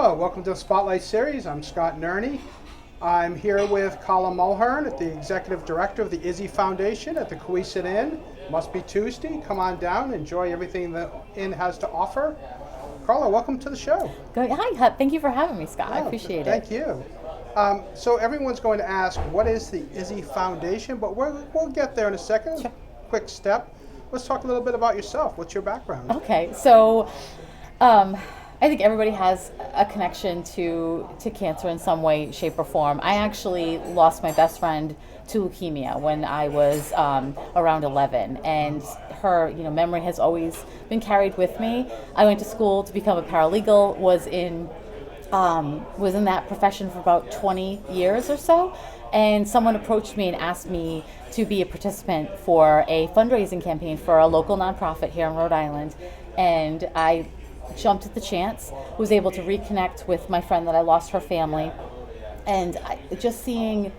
Hello, welcome to the Spotlight Series. I'm Scott Nerney. I'm here with Carla Mulhern, the Executive Director of the Izzy Foundation at the Cowesett Inn. Must be Tuesday. Come on down, enjoy everything the Inn has to offer. Carla, welcome to the show. Good. Hi, thank you for having me, Scott. I appreciate it. Thank you. So everyone's going to ask, what is the Izzy Foundation? But we'll get there in a second. Sure. Quick step. Let's talk a little bit about yourself. What's your background? Okay, so I think everybody has a connection to cancer in some way, shape, or form. I actually lost my best friend to leukemia when I was around 11, and her memory has always been carried with me. I went to school to become a paralegal, was in that profession for about 20 years or so, and someone approached me and asked me to be a participant for a fundraising campaign for a local nonprofit here in Rhode Island, and I jumped at the chance, was able to reconnect with my friend that I lost her family, and just seeing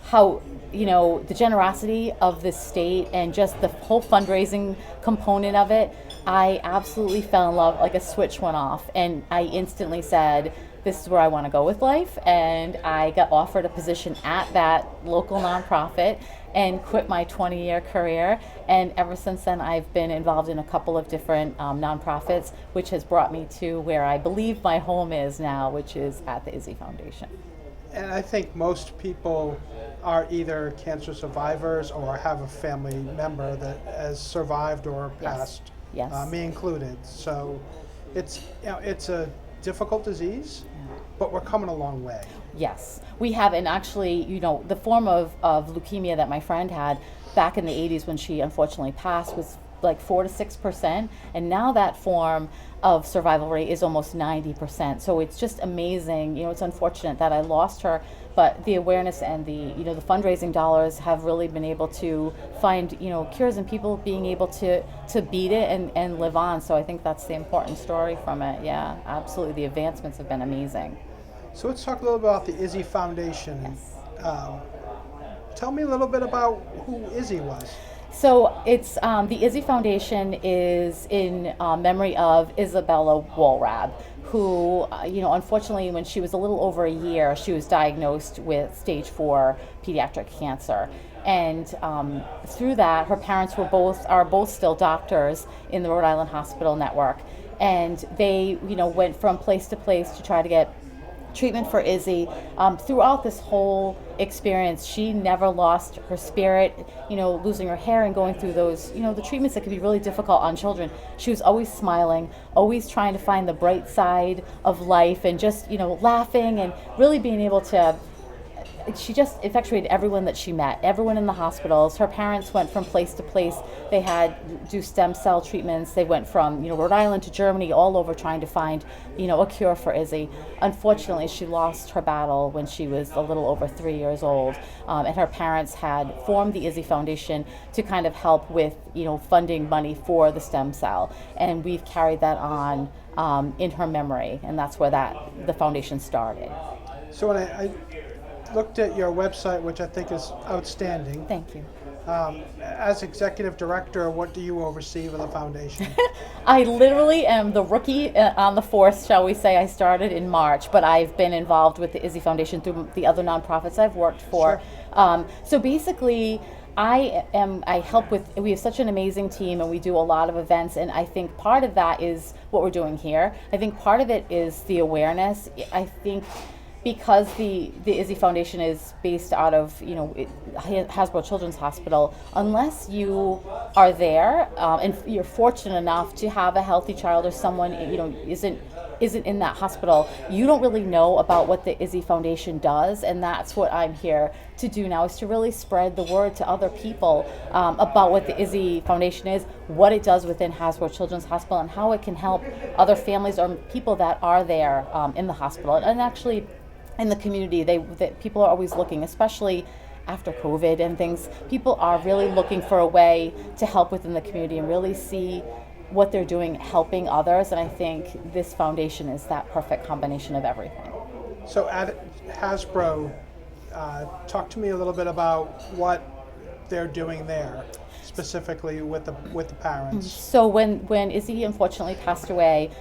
how the generosity of this state and just the whole fundraising component of it, I absolutely fell in love. Like a switch went off, and I instantly said, this is where I want to go with life. And I got offered a position at that local nonprofit and quit my 20-year career. And ever since then, I've been involved in a couple of different nonprofits, which has brought me to where I believe my home is now, which is at the Izzy Foundation. And I think most people are either cancer survivors or have a family member that has survived or passed. Yes. Me included. So it's a difficult disease, but we're coming a long way. Yes, we have, and actually, the form of leukemia that my friend had back in the 80s when she unfortunately passed was like 4 to 6%, and now that form of survival rate is almost 90%. So it's just amazing. It's unfortunate that I lost her, but the awareness and the fundraising dollars have really been able to find cures and people being able to beat it and live on. So I think that's the important story from it. Yeah, absolutely. The advancements have been amazing. So let's talk a little about the Izzy Foundation. Yes. Tell me a little bit about who Izzy was. So it's the Izzy Foundation is in memory of Isabella Walrab, who, unfortunately, when she was a little over a year, she was diagnosed with stage 4 pediatric cancer. And through that, her parents are both still doctors in the Rhode Island Hospital Network. And they, went from place to place to try to get treatment for Izzy. Throughout this whole experience, she never lost her spirit, losing her hair and going through those, the treatments that can be really difficult on children. She was always smiling, always trying to find the bright side of life, and just, laughing and really being able to. She just infatuated everyone that she met, everyone in the hospitals. Her parents went from place to place. They had do stem cell treatments. They went from Rhode Island to Germany, all over trying to find a cure for Izzy. Unfortunately, she lost her battle when she was a little over 3 years old, and her parents had formed the Izzy Foundation to kind of help with funding money for the stem cell, and we've carried that on in her memory, and that's where the foundation started. So when I looked at your website, which I think is outstanding. Thank you. As executive director, what do you oversee with the foundation? I literally am the rookie on the force, shall we say. I started in March, but I've been involved with the Izzy Foundation through the other nonprofits I've worked for. Sure. So basically, I help with, we have such an amazing team, and we do a lot of events, and I think part of that is what we're doing here. I think part of it is the awareness. I think because the Izzy Foundation is based out of Hasbro Children's Hospital, unless you are there and you're fortunate enough to have a healthy child or someone isn't in that hospital, you don't really know about what the Izzy Foundation does. And that's what I'm here to do now, is to really spread the word to other people about what the Izzy Foundation is, what it does within Hasbro Children's Hospital, and how it can help other families or people that are there in the hospital. And actually, in the community, people are always looking, especially after COVID and things. People are really looking for a way to help within the community and really see what they're doing, helping others. And I think this foundation is that perfect combination of everything. So at Hasbro, talk to me a little bit about what they're doing there, specifically with the parents. So when Izzy unfortunately passed away,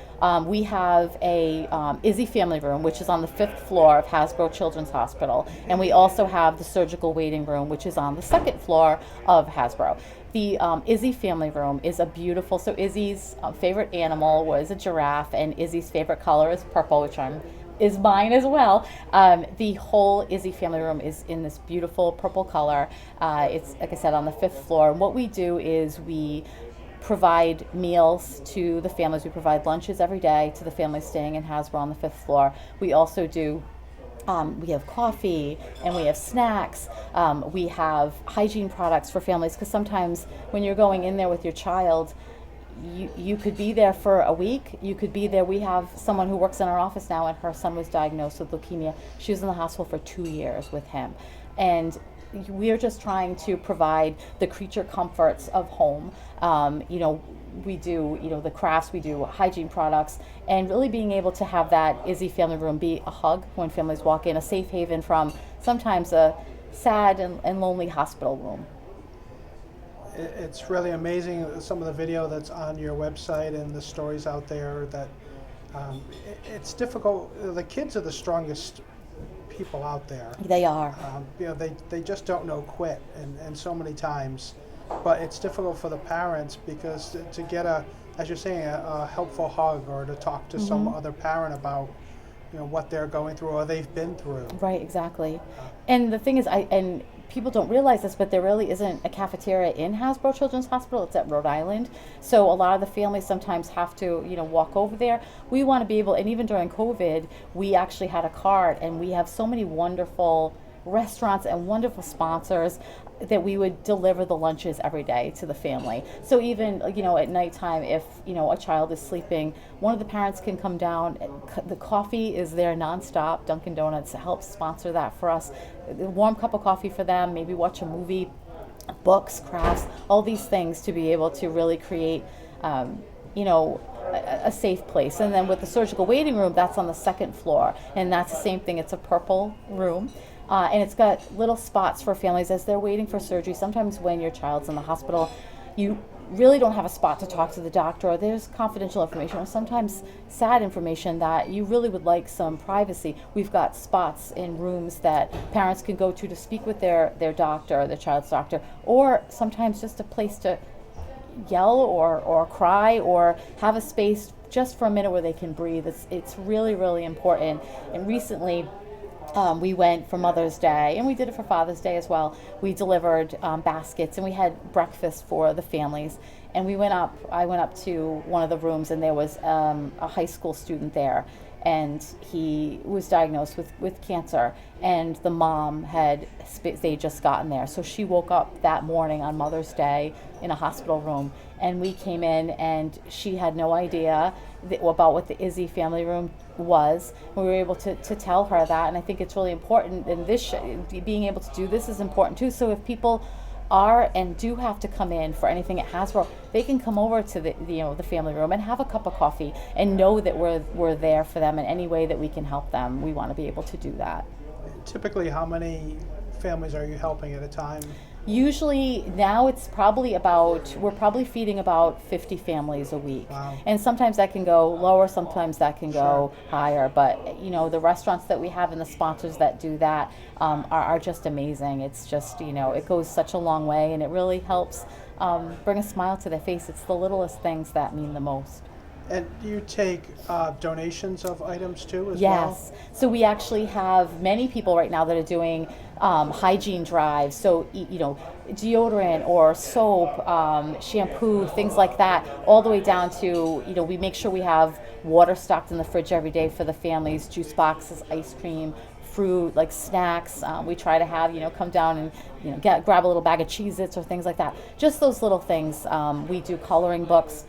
we have a Izzy family room, which is on the 5th floor of Hasbro Children's Hospital, and we also have the surgical waiting room, which is on the 2nd floor of Hasbro. The Izzy family room is a beautiful. So Izzy's favorite animal was a giraffe, and Izzy's favorite color is purple, which is mine as well. The whole Izzy family room is in this beautiful purple color. It's, like I said, on the 5th floor. And what we do is we provide meals to the families. We provide lunches every day to the families staying in Hasbro on the 5th floor. We also do we have coffee and we have snacks. We have hygiene products for families, because sometimes when you're going in there with your child, you could be there for a week. You could be there. We have someone who works in our office now, and her son was diagnosed with leukemia. She was in the hospital for 2 years with him. And we're just trying to provide the creature comforts of home. We do, the crafts, we do hygiene products, and really being able to have that Izzy family room be a hug when families walk in, a safe haven from sometimes a sad and lonely hospital room. It's really amazing, some of the video that's on your website and the stories out there that it's difficult. The kids are the strongest people out there. They are. They just don't know quit, and so many times. But it's difficult for the parents, because to get as you're saying, a helpful hug, or to talk to some other parent about what they're going through or they've been through. Right, exactly. And the thing is, and people don't realize this, but there really isn't a cafeteria in Hasbro Children's Hospital. It's at Rhode Island. So a lot of the families sometimes have to, walk over there. We want to be able, and even during COVID, we actually had a cart, and we have so many wonderful restaurants and wonderful sponsors that we would deliver the lunches every day to the family. So even, at nighttime, if, a child is sleeping, one of the parents can come down. The coffee is there nonstop. Dunkin' Donuts helps sponsor that for us. A warm cup of coffee for them, maybe watch a movie, books, crafts, all these things to be able to really create, a safe place. And then with the surgical waiting room, that's on the 2nd floor, and that's the same thing. It's a purple room. And it's got little spots for families as they're waiting for surgery. Sometimes when your child's in the hospital, you really don't have a spot to talk to the doctor, or there's confidential information, or sometimes sad information that you really would like some privacy. We've got spots in rooms that parents can go to speak with their doctor, their child's doctor, or sometimes just a place to yell or cry, or have a space just for a minute where they can breathe. It's really, really important. And recently, we went for Mother's Day, and we did it for Father's Day as well. We delivered baskets, and we had breakfast for the families. And I went up to one of the rooms, and there was a high school student there, and he was diagnosed with cancer. And the mom they just gotten there. So she woke up that morning on Mother's Day in a hospital room, and we came in, and she had no idea about what the Izzy family room was. We were able to tell her that, and I think it's really important, and being able to do this is important too. So if people are and do have to come in for anything at Hasbro, they can come over to the family room and have a cup of coffee and know that we're there for them in any way that we can help them. We want to be able to do that. Typically, how many families are you helping at a time? Usually now we're probably feeding about 50 families a week. Wow. And sometimes that can go lower, sometimes that can go higher. But the restaurants that we have and the sponsors that do that are just amazing. It's just, it goes such a long way, and it really helps bring a smile to their face. It's the littlest things that mean the most. And do you take donations of items too as well? Yes. So we actually have many people right now that are doing hygiene drives. So, deodorant or soap, shampoo, things like that, all the way down to, we make sure we have water stocked in the fridge every day for the families, juice boxes, ice cream, fruit, like snacks. We try to have, come down and, grab a little bag of Cheez-Its or things like that. Just those little things. We do coloring books.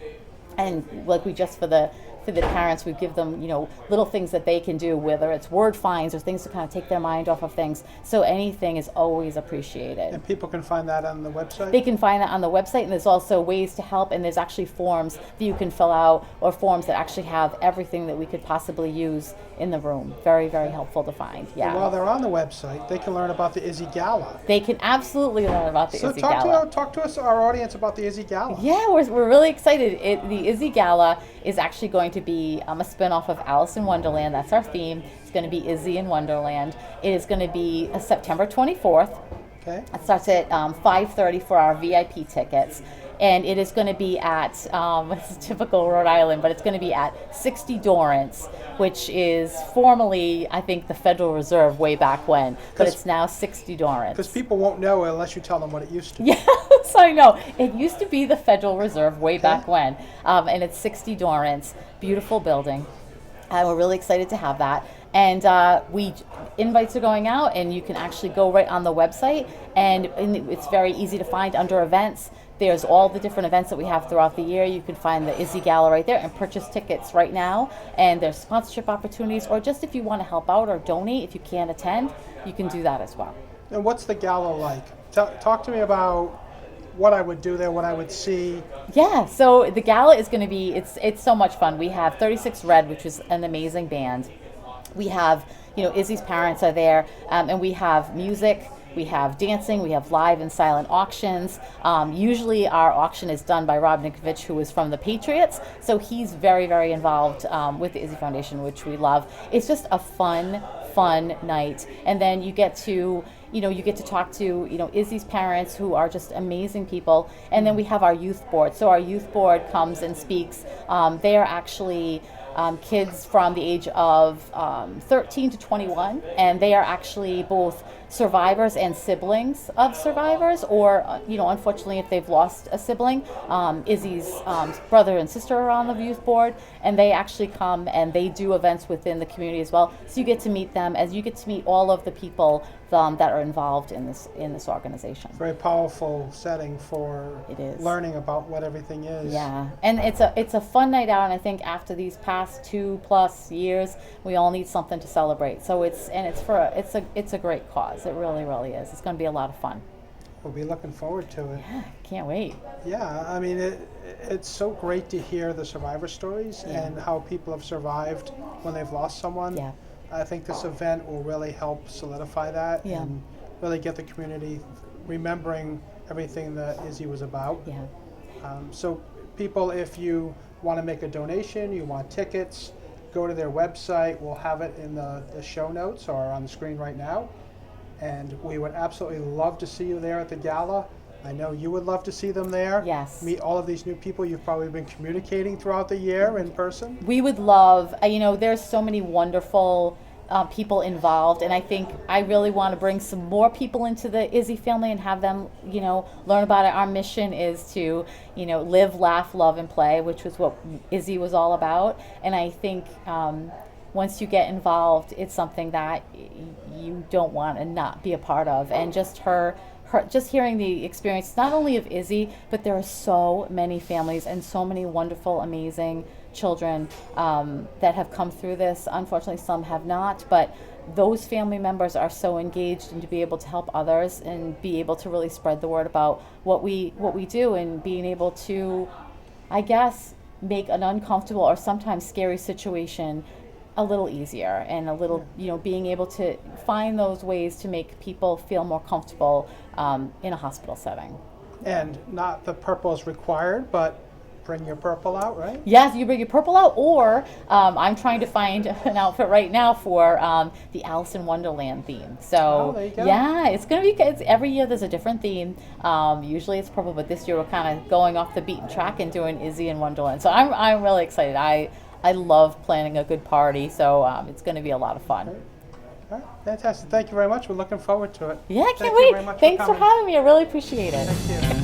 And like for the for the parents. We give them, little things that they can do, whether it's word finds or things to kind of take their mind off of things. So anything is always appreciated. And people can find that on the website? They can find that on the website, and there's also ways to help, and there's actually forms that you can fill out, or forms that actually have everything that we could possibly use in the room. Very, very helpful to find. Yeah. And while they're on the website, they can learn about the Izzy Gala. They can absolutely learn about the Izzy Gala. So talk to us, our audience, about the Izzy Gala. Yeah, we're really excited. The Izzy Gala is actually going to be a spin-off of Alice in Wonderland. That's our theme. It's going to be Izzy in Wonderland. It is going to be September 24th. Okay. It starts at 5:30 for our VIP tickets. And it is going to be at, it's typical Rhode Island, but it's going to be at 60 Dorrance, which is formerly, I think, the Federal Reserve way back when, but it's now 60 Dorrance. Because people won't know unless you tell them what it used to be. Yes, I know. It used to be the Federal Reserve way back when, and it's 60 Dorrance, beautiful building. We're really excited to have that. And invites are going out, and you can actually go right on the website, and it's very easy to find under events. There's all the different events that we have throughout the year. You can find the Izzy Gala right there and purchase tickets right now. And there's sponsorship opportunities, or just if you want to help out or donate, if you can't attend, you can do that as well. And what's the gala like? Talk to me about what I would do there, what I would see. Yeah, so the gala is going to be, it's so much fun. We have 36 Red, which is an amazing band. We have, Izzy's parents are there, and we have music. We have dancing, we have live and silent auctions. Usually our auction is done by Rob Nikovich, who is from the Patriots. So he's very, very involved with the Izzy Foundation, which we love. It's just a fun night. And then you get to, talk to, Izzy's parents, who are just amazing people. And then we have our youth board. So our youth board comes and speaks. They are actually kids from the age of 13 to 21, and they are actually both survivors and siblings of survivors, or unfortunately, if they've lost a sibling. Izzy's brother and sister are on the youth board, and they actually come and they do events within the community as well. So you get to meet them, as you get to meet all of the people that are involved in this organization. Very powerful setting for learning about what everything is. Yeah, and it's a fun night out, and I think after these past 2+ years, we all need something to celebrate. So it's a great cause. It really, really is. It's going to be a lot of fun. We'll be looking forward to it. Yeah, can't wait. Yeah, I mean, it's so great to hear the survivor stories and how people have survived when they've lost someone. Yeah. I think this event will really help solidify that and really get the community remembering everything that Izzy was about. Yeah. So people, if you want to make a donation, you want tickets, go to their website. We'll have it in the show notes or on the screen right now. And we would absolutely love to see you there at the gala. I know you would love to see them there. Yes. Meet all of these new people you've probably been communicating throughout the year in person. We would love, there's so many wonderful people involved, and I think I really want to bring some more people into the Izzy family and have them, learn about it. Our mission is to, live, laugh, love, and play, which was what Izzy was all about. And I think once you get involved, it's something that you don't want to not be a part of. And just just hearing the experience, not only of Izzy, but there are so many families and so many wonderful, amazing children that have come through this. Unfortunately, some have not, but those family members are so engaged, and to be able to help others and be able to really spread the word about what we do, and being able to, I guess, make an uncomfortable or sometimes scary situation a little easier, and a little, being able to find those ways to make people feel more comfortable in a hospital setting. And not the purple is required, but bring your purple out, right? Yes, you bring your purple out, or I'm trying to find an outfit right now for the Alice in Wonderland theme. So there you go. Yeah, it's going to be, every year there's a different theme. Usually it's purple, but this year we're kind of going off the beaten track and doing Izzy in Wonderland. So I'm really excited. I love planning a good party, so it's going to be a lot of fun. All right, fantastic. Thank you very much. We're looking forward to it. Yeah, I can't Thank wait. you very much Thanks for coming. having me. I really appreciate it. Thank you.